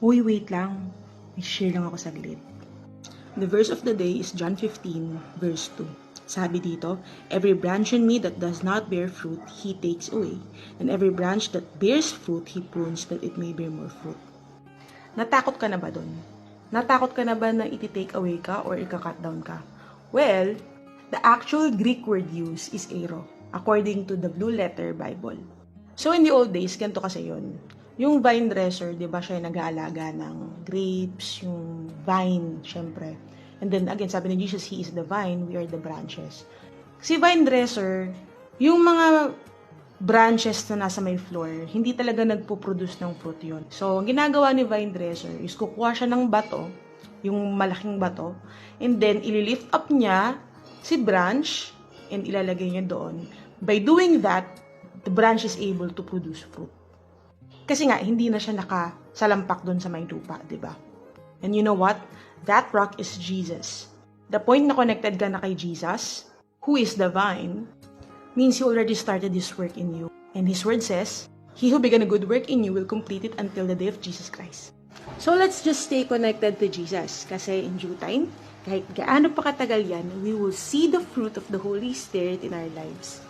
Uy, wait lang. May share lang ako saglit. The verse of the day is John 15, verse 2. Sabi dito, every branch in me that does not bear fruit, He takes away. And every branch that bears fruit, He prunes that it may bear more fruit. Natakot ka na ba dun? Natakot ka na ba na iti-take away ka or ika-cut down ka? Well, the actual Greek word used is ero, according to the Blue Letter Bible. So in the old days, ganito kasi yun. Yung vine dresser, di ba siya yung nag-aalaga ng grapes, yung vine, syempre. And then again, sabi ni Jesus, He is the vine, we are the branches. Si vine dresser, yung mga branches na nasa may floor, hindi talaga nagpo-produce ng fruit yun. So, ang ginagawa ni vine dresser is kukuha siya ng bato, yung malaking bato, and then ililift up niya si branch and ilalagay niya doon. By doing that, the branch is able to produce fruit. Kasi nga, hindi na siya nakasalampak doon sa may lupa, di ba? And you know what? That rock is Jesus. The point na connected ka na kay Jesus, who is the vine, means He already started His work in you. And His word says, He who began a good work in you will complete it until the day of Jesus Christ. So let's just stay connected to Jesus. Kasi in due time, kahit gaano pa katagal yan, we will see the fruit of the Holy Spirit in our lives.